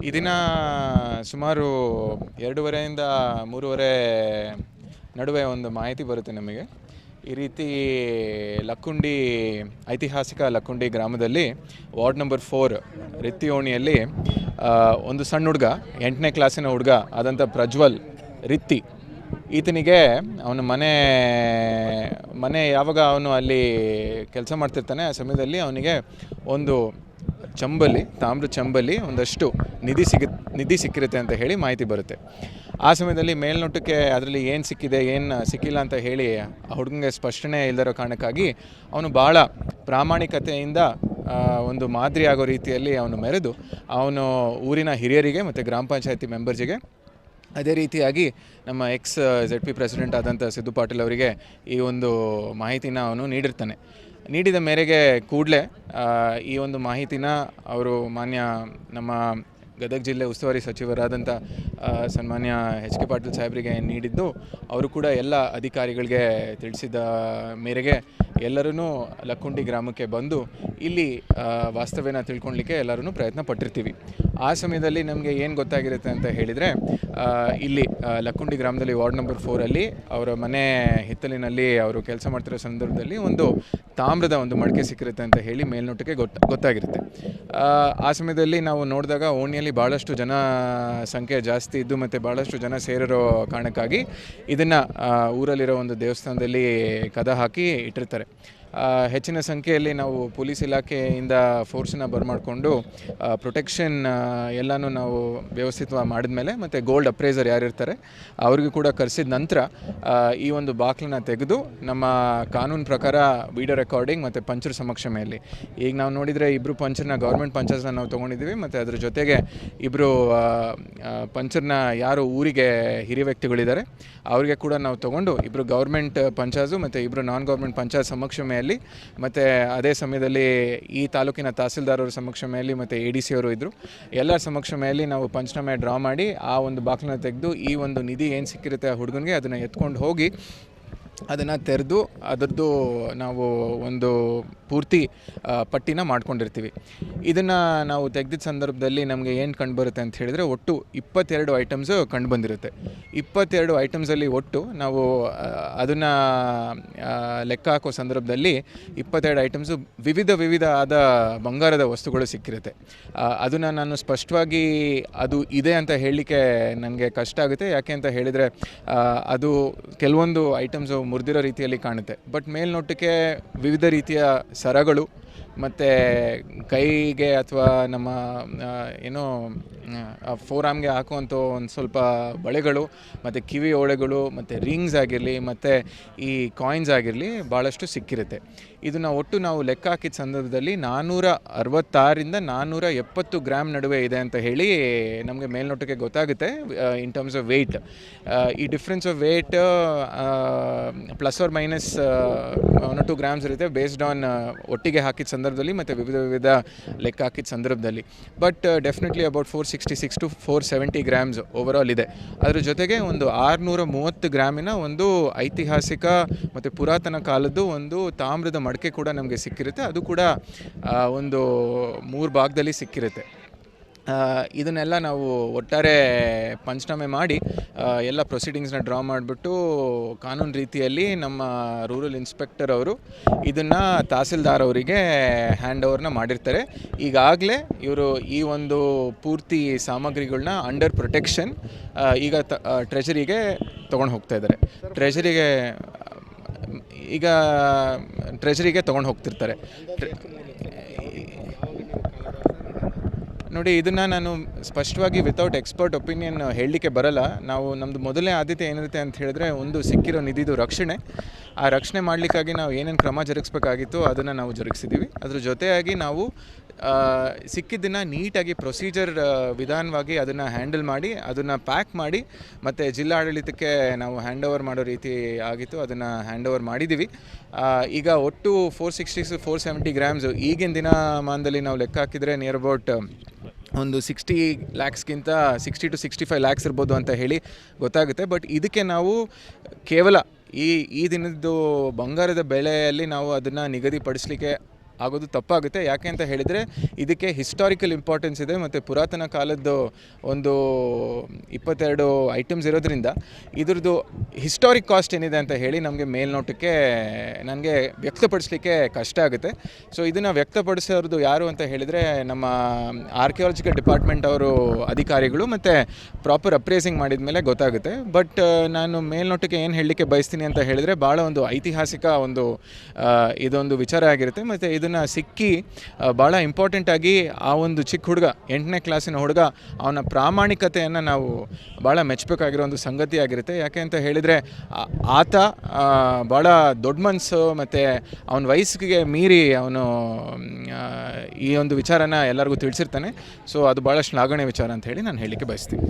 ಈ ದಿನ ಸುಮಾರು 2:30 3:30 ನಡುವೆ ಒಂದು ಮಾಹಿತಿ ಬರುತ್ತೆ ನಮಗೆ. ಈ ರೀತಿ ಲಕ್ಕುಂಡಿ ಐತಿಹಾಸಿಕ ಲಕ್ಕುಂಡಿ ಗ್ರಾಮದಲ್ಲಿ ವಾರ್ಡ್ ನಂಬರ್ 4 ರಿತ್ತಿ ಓಣಿಯಲ್ಲಿ ಒಂದು ಸಣ್ಣ ಹುಡುಗ 8ನೇ ಕ್ಲಾಸಿನ ಹುಡುಗ ಆದಂಥ ಪ್ರಜ್ವಲ್ ರಿತ್ತಿ, ಈತನಿಗೆ ಅವನ ಮನೆ ಯಾವಾಗ ಅವನು ಅಲ್ಲಿ ಕೆಲಸ ಮಾಡ್ತಿರ್ತಾನೆ ಆ ಸಮಯದಲ್ಲಿ ಅವನಿಗೆ ಒಂದು ತಾಮ್ರ ಚಂಬಲಿ ಒಂದಷ್ಟು ನಿಧಿ ಸಿಕ್ಕಿರುತ್ತೆ ಅಂತ ಹೇಳಿ ಮಾಹಿತಿ ಬರುತ್ತೆ. ಆ ಸಮಯದಲ್ಲಿ ಮೇಲ್ನೋಟಕ್ಕೆ ಅದರಲ್ಲಿ ಏನು ಸಿಕ್ಕಿದೆ ಏನು ಸಿಕ್ಕಿಲ್ಲ ಅಂತ ಹೇಳಿ ಆ ಹುಡುಗನಿಗೆ ಸ್ಪಷ್ಟನೆ ಇಲ್ಲದಿರೋ ಕಾರಣಕ್ಕಾಗಿ ಅವನು ಭಾಳ ಪ್ರಾಮಾಣಿಕತೆಯಿಂದ ಒಂದು ಮಾದರಿ ಆಗೋ ರೀತಿಯಲ್ಲಿ ಅವನು ಮೆರೆದು ಅವನು ಊರಿನ ಹಿರಿಯರಿಗೆ ಮತ್ತು ಗ್ರಾಮ ಪಂಚಾಯತಿ ಮೆಂಬರ್ಸಿಗೆ, ಅದೇ ರೀತಿಯಾಗಿ ನಮ್ಮ ZP ಪ್ರೆಸಿಡೆಂಟ್ ಆದಂಥ ಸಿದ್ದು ಪಾಟೀಲ್ ಅವರಿಗೆ ಈ ಒಂದು ಮಾಹಿತಿನ ಅವನು ನೀಡಿರ್ತಾನೆ. ನೀಡಿದ ಮೇರೆಗೆ ಕೂಡಲೇ ಈ ಒಂದು ಮಾಹಿತಿನ ಅವರು ಮಾನ್ಯ ನಮ್ಮ ಗದಗ ಜಿಲ್ಲೆ ಉಸ್ತುವಾರಿ ಸಚಿವರಾದಂಥ ಸನ್ಮಾನ್ಯ HK ಪಾಟೀಲ್ ಸಾಹೇಬರಿಗೆ ನೀಡಿದ್ದು, ಅವರು ಕೂಡ ಎಲ್ಲ ಅಧಿಕಾರಿಗಳಿಗೆ ತಿಳಿಸಿದ ಮೇರೆಗೆ ಎಲ್ಲರೂ ಲಕ್ಕುಂಡಿ ಗ್ರಾಮಕ್ಕೆ ಬಂದು ಇಲ್ಲಿ ವಾಸ್ತವ್ಯನ ತಿಳ್ಕೊಳ್ಲಿಕ್ಕೆ ಎಲ್ಲರೂ ಪ್ರಯತ್ನ ಪಟ್ಟಿರ್ತೀವಿ. ಆ ಸಮಯದಲ್ಲಿ ನಮಗೆ ಏನು ಗೊತ್ತಾಗಿರುತ್ತೆ ಅಂತ ಹೇಳಿದರೆ, ಇಲ್ಲಿ ಲಕ್ಕುಂಡಿ ಗ್ರಾಮದಲ್ಲಿ ವಾರ್ಡ್ ನಂಬರ್ 4 ಅವರ ಮನೆ ಹಿತ್ತಲಿನಲ್ಲಿ ಅವರು ಕೆಲಸ ಮಾಡ್ತಿರೋ ಸಂದರ್ಭದಲ್ಲಿ ಒಂದು ತಾಮ್ರದ ಒಂದು ಮಡಿಕೆ ಸಿಕ್ಕಿರುತ್ತೆ ಅಂತ ಹೇಳಿ ಮೇಲ್ನೋಟಕ್ಕೆ ಗೊತ್ತಾಗಿರುತ್ತೆ. ಆ ಸಮಯದಲ್ಲಿ ನಾವು ನೋಡಿದಾಗ ಓಣಿಯಲ್ಲಿ ಭಾಳಷ್ಟು ಜನ ಸಂಖ್ಯೆ ಜಾಸ್ತಿ ಇದ್ದು ಮತ್ತು ಭಾಳಷ್ಟು ಜನ ಸೇರಿರೋ ಕಾರಣಕ್ಕಾಗಿ ಇದನ್ನು ಊರಲ್ಲಿರೋ ಒಂದು ದೇವಸ್ಥಾನದಲ್ಲಿ ಕದ ಹಾಕಿ ಇಟ್ಟಿರ್ತಾರೆ. ಹೆಚ್ಚಿನ ಸಂಖ್ಯೆಯಲ್ಲಿ ನಾವು ಪೊಲೀಸ್ ಇಲಾಖೆಯಿಂದ ಫೋರ್ಸನ್ನ ಬರಮಾಡಿಕೊಂಡು ಪ್ರೊಟೆಕ್ಷನ್ ಎಲ್ಲನೂ ನಾವು ವ್ಯವಸ್ಥಿತವಾಗಿ ಮಾಡಿದ್ಮೇಲೆ ಮತ್ತು ಗೋಲ್ಡ್ ಅಪ್ರೈಸರ್ ಯಾರಿರ್ತಾರೆ ಅವ್ರಿಗೂ ಕೂಡ ಕರೆಸಿದ ನಂತರ ಈ ಒಂದು ಬಾಕ್ಲನ್ನ ತೆಗೆದು ನಮ್ಮ ಕಾನೂನು ಪ್ರಕಾರ ವಿಡಿಯೋ ರೆಕಾರ್ಡಿಂಗ್ ಮತ್ತು ಪಂಚರ ಸಮಕ್ಷಮೆಯಲ್ಲಿ, ಈಗ ನಾವು ನೋಡಿದರೆ ಇಬ್ಬರು ಪಂಚರ್ನ ಗೌರ್ಮೆಂಟ್ ಪಂಚರ್ಸ್ನ ನಾವು ತೊಗೊಂಡಿದ್ದೀವಿ ಮತ್ತು ಅದ್ರ ಜೊತೆಗೆ ಇಬ್ಬರು ಪಂಚರ್ನ ಯಾರು ಊರಿಗೆ ಹಿರಿಯ ವ್ಯಕ್ತಿಗಳಿದ್ದಾರೆ ಅವರಿಗೆ ಕೂಡ ನಾವು ತೊಗೊಂಡು ಇಬ್ಬರು ಗೌರ್ಮೆಂಟ್ ಪಂಚಾಯತು ಮತ್ತು ಇಬ್ಬರು ನಾನ್ ಗೌರ್ಮೆಂಟ್ ಪಂಚಾಯತ್ ಸಮಕ್ಷಮೆಯಲ್ಲಿ ಮತ್ತು ಅದೇ ಸಮಯದಲ್ಲಿ ಈ ತಾಲೂಕಿನ ತಹಸೀಲ್ದಾರರ ಸಮಕ್ಷಮೆಯಲ್ಲಿ ಮತ್ತು ADC ಅವರು ಇದ್ದರು. ಎಲ್ಲರ ಸಮಕ್ಷಮೆಯಲ್ಲಿ ನಾವು ಪಂಚನಾಮೆ ಡ್ರಾ ಮಾಡಿ ಆ ಒಂದು ಬಾಕ್ಲನ್ನ ತೆಗೆದು ಈ ಒಂದು ನಿಧಿ ಏನು ಸಿಕ್ಕಿರುತ್ತೆ ಆ ಹುಡುಗನಿಗೆ ಅದನ್ನು ಎತ್ಕೊಂಡು ಹೋಗಿ ಅದನ್ನು ತೆರೆದು ಅದರದ್ದು ನಾವು ಒಂದು ಪೂರ್ತಿ ಪಟ್ಟಿನ ಮಾಡ್ಕೊಂಡಿರ್ತೀವಿ. ಇದನ್ನು ನಾವು ತೆಗೆದಿದ್ದ ಸಂದರ್ಭದಲ್ಲಿ ನಮಗೆ ಏನು ಕಂಡುಬರುತ್ತೆ ಅಂತ ಹೇಳಿದರೆ, ಒಟ್ಟು 22 ಐಟಮ್ಸು ಕಂಡು ಬಂದಿರುತ್ತೆ. 22 ಐಟಮ್ಸಲ್ಲಿ ಒಟ್ಟು ನಾವು ಅದನ್ನು ಲೆಕ್ಕ ಹಾಕೋ ಸಂದರ್ಭದಲ್ಲಿ 22 ಐಟಮ್ಸು ವಿವಿಧ ಆದ ಬಂಗಾರದ ವಸ್ತುಗಳು ಸಿಕ್ಕಿರುತ್ತೆ. ಅದನ್ನು ನಾನು ಸ್ಪಷ್ಟವಾಗಿ ಅದು ಇದೆ ಅಂತ ಹೇಳಲಿಕ್ಕೆ ನನಗೆ ಕಷ್ಟ ಆಗುತ್ತೆ. ಯಾಕೆ ಅಂತ ಹೇಳಿದರೆ ಅದು ಕೆಲವೊಂದು ಐಟಮ್ಸು ಮುರಿದಿರೋ ರೀತಿಯಲ್ಲಿ ಕಾಣುತ್ತೆ. ಬಟ್ ಮೇಲ್ನೋಟಕ್ಕೆ ವಿವಿಧ ರೀತಿಯ ಸರಗಳು ಮತ್ತು ಕೈಗೆ ಅಥವಾ ನಮ್ಮ ಏನೋ ಫೋರ್ ಆರ್ಮ್ಗೆ ಹಾಕುವಂಥ ಒಂದು ಸ್ವಲ್ಪ ಬಳೆಗಳು ಮತ್ತು ಕಿವಿ ಓಳೆಗಳು ಮತ್ತು ರಿಂಗ್ಸ್ ಆಗಿರಲಿ ಮತ್ತು ಈ ಕಾಯಿನ್ಸ್ ಆಗಿರಲಿ ಭಾಳಷ್ಟು ಸಿಕ್ಕಿರುತ್ತೆ. ಇದನ್ನು ಒಟ್ಟು ನಾವು ಲೆಕ್ಕ ಹಾಕಿದ ಸಂದರ್ಭದಲ್ಲಿ 466ರಿಂದ 470 ಗ್ರಾಮ್ ನಡುವೆ ಇದೆ ಅಂತ ಹೇಳಿ ನಮಗೆ ಮೇಲ್ನೋಟಕ್ಕೆ ಗೊತ್ತಾಗುತ್ತೆ. ಇನ್ ಟರ್ಮ್ಸ್ ಆಫ್ ವೆಯ್ಟ್, ಈ difference of weight plus or minus 1-2 grams ಇರುತ್ತೆ ಬೇಸ್ಡ್ ಆನ್ ಒಟ್ಟಿಗೆ ಹಾಕಿದ ಸಂದರ್ಭದಲ್ಲಿ ಮತ್ತು ವಿವಿಧ ಲೆಕ್ಕ ಹಾಕಿದ ಸಂದರ್ಭದಲ್ಲಿ. But definitely about 466 to 470 grams overall ಇದೆ. ಅದರ ಜೊತೆಗೆ ಒಂದು 630 ಗ್ರಾಮಿನ ಒಂದು ಐತಿಹಾಸಿಕ ಮತ್ತು ಪುರಾತನ ಕಾಲದ್ದು ಒಂದು ತಾಮ್ರದ ಮಡಿಕೆ ಕೂಡ ನಮಗೆ ಸಿಕ್ಕಿರುತ್ತೆ. ಅದು ಕೂಡ ಒಂದು 3 ಭಾಗದಲ್ಲಿ ಸಿಕ್ಕಿರುತ್ತೆ. ಇದನ್ನೆಲ್ಲ ನಾವು ಒಟ್ಟಾರೆ ಪಂಚನಾಮೆ ಮಾಡಿ ಎಲ್ಲ ಪ್ರೊಸೀಡಿಂಗ್ಸ್ನ ಡ್ರಾ ಮಾಡಿಬಿಟ್ಟು ಕಾನೂನು ರೀತಿಯಲ್ಲಿ ನಮ್ಮ ರೂರಲ್ ಇನ್ಸ್ಪೆಕ್ಟರ್ ಅವರು ಇದನ್ನು ತಹಸೀಲ್ದಾರ್ ಅವರಿಗೆ ಹ್ಯಾಂಡ್ ಓವರ್ನ ಮಾಡಿರ್ತಾರೆ. ಈಗಾಗಲೇ ಇವರು ಈ ಒಂದು ಪೂರ್ತಿ ಸಾಮಗ್ರಿಗಳನ್ನ ಅಂಡರ್ ಪ್ರೊಟೆಕ್ಷನ್ ಈಗ ಟ್ರೆಷರಿಗೆ ತೊಗೊಂಡು ಹೋಗ್ತಾ ಇದ್ದಾರೆ. ಟ್ರೆಷರಿಗೆ ತೊಗೊಂಡು ಹೋಗ್ತಿರ್ತಾರೆ. ನೋಡಿ, ಇದನ್ನು ನಾನು ಸ್ಪಷ್ಟವಾಗಿ ವಿತೌಟ್ ಎಕ್ಸ್ಪರ್ಟ್ ಒಪಿನಿಯನ್ ಹೇಳಲಿಕ್ಕೆ ಬರಲ್ಲ. ನಮ್ಮದು ಮೊದಲನೇ ಆದ್ಯತೆ ಏನಿರುತ್ತೆ ಅಂತ ಹೇಳಿದ್ರೆ, ಒಂದು ಸಿಕ್ಕಿರೋ ನಿಧಿದು ರಕ್ಷಣೆ. ಆ ರಕ್ಷಣೆ ಮಾಡಲಿಕ್ಕಾಗಿ ನಾವು ಏನೇನು ಕ್ರಮ ಜರುಗಿಸ್ಬೇಕಾಗಿತ್ತು ಅದನ್ನು ನಾವು ಜರುಗಿಸಿದ್ದೀವಿ. ಅದ್ರ ಜೊತೆಯಾಗಿ ನಾವು ಸಿಕ್ಕಿದ್ದನ್ನು ನೀಟಾಗಿ ಪ್ರೊಸೀಜರ್ ವಿಧಾನವಾಗಿ ಅದನ್ನು ಹ್ಯಾಂಡಲ್ ಮಾಡಿ ಅದನ್ನು ಪ್ಯಾಕ್ ಮಾಡಿ ಮತ್ತು ಜಿಲ್ಲಾಡಳಿತಕ್ಕೆ ನಾವು ಹ್ಯಾಂಡ್ ಓವರ್ ಮಾಡೋ ರೀತಿ ಆಗಿತ್ತು. ಅದನ್ನು ಹ್ಯಾಂಡ್ ಓವರ್ ಮಾಡಿದ್ದೀವಿ. ಈಗ ಒಟ್ಟು 460 to 470 ಗ್ರಾಮ್ಸು ಈಗಿನ ದಿನಮಾನದಲ್ಲಿ ನಾವು ಲೆಕ್ಕ ಹಾಕಿದರೆ ನಿಯರ್ ಅಬೌಟ್ ಒಂದು 60 ಲ್ಯಾಕ್ಸ್ಗಿಂತ 60 to 65 ಲ್ಯಾಕ್ಸ್ ಇರ್ಬೋದು ಅಂತ ಹೇಳಿ ಗೊತ್ತಾಗುತ್ತೆ. ಬಟ್ ಇದಕ್ಕೆ ನಾವು ಕೇವಲ ಈ ದಿನದ್ದು ಬಂಗಾರದ ಬೆಲೆಯಲ್ಲಿ ನಾವು ಅದನ್ನು ನಿಗದಿಪಡಿಸಲಿಕ್ಕೆ ಆಗೋದು ತಪ್ಪಾಗುತ್ತೆ. ಯಾಕೆ ಅಂತ ಹೇಳಿದರೆ ಇದಕ್ಕೆ ಹಿಸ್ಟಾರಿಕಲ್ ಇಂಪಾರ್ಟೆನ್ಸ್ ಇದೆ ಮತ್ತು ಪುರಾತನ ಕಾಲದ್ದು ಒಂದು 22 ಐಟಮ್ಸ್ ಇರೋದ್ರಿಂದ ಇದ್ರದ್ದು ಹಿಸ್ಟಾರಿಕ್ ಕಾಸ್ಟ್ ಏನಿದೆ ಅಂತ ಹೇಳಿ ನಮಗೆ ಮೇಲ್ನೋಟಕ್ಕೆ ನನಗೆ ವ್ಯಕ್ತಪಡಿಸಲಿಕ್ಕೆ ಕಷ್ಟ ಆಗುತ್ತೆ. ಸೊ ಇದನ್ನು ವ್ಯಕ್ತಪಡಿಸೋದು ಯಾರು ಅಂತ ಹೇಳಿದರೆ ನಮ್ಮ ಆರ್ಕಿಯಾಲಜಿಕಲ್ ಡಿಪಾರ್ಟ್ಮೆಂಟ್ ಅವರು ಅಧಿಕಾರಿಗಳು ಮತ್ತು ಪ್ರಾಪರ್ ಅಪ್ರೇಸಿಂಗ್ ಮಾಡಿದ ಮೇಲೆ ಗೊತ್ತಾಗುತ್ತೆ. ಬಟ್ ನಾನು ಮೇಲ್ನೋಟಕ್ಕೆ ಏನು ಹೇಳಲಿಕ್ಕೆ ಬಯಸ್ತೀನಿ ಅಂತ ಹೇಳಿದರೆ ಭಾಳ ಒಂದು ಐತಿಹಾಸಿಕ ಒಂದು ಇದೊಂದು ವಿಚಾರ ಆಗಿರುತ್ತೆ. ಮತ್ತು ಇದನ್ನು ಸಿಕ್ಕಿ ಭಾಳ ಇಂಪಾರ್ಟೆಂಟಾಗಿ ಆ ಒಂದು ಚಿಕ್ಕ ಹುಡುಗ 8ನೇ ಕ್ಲಾಸಿನ ಹುಡುಗ ಅವನ ಪ್ರಾಮಾಣಿಕತೆಯನ್ನು ನಾವು ಭಾಳ ಮೆಚ್ಚಬೇಕಾಗಿರೋ ಒಂದು ಸಂಗತಿ ಆಗಿರುತ್ತೆ. ಯಾಕೆ ಅಂತ ಹೇಳಿದರೆ ಆತ ಭಾಳ ದೊಡ್ಡ ಮನಸ್ಸು ಮತ್ತು ಅವನ ವಯಸ್ಸಿಗೆ ಮೀರಿ ಅವನು ಈ ಒಂದು ವಿಚಾರನ ಎಲ್ಲರಿಗೂ ತಿಳಿಸಿರ್ತಾನೆ. ಸೊ ಅದು ಭಾಳ ಶ್ಲಾಘನೀಯ ವಿಚಾರ ಅಂತ ಹೇಳಿ ನಾನು ಹೇಳಲಿಕ್ಕೆ ಬಯಸ್ತೀನಿ.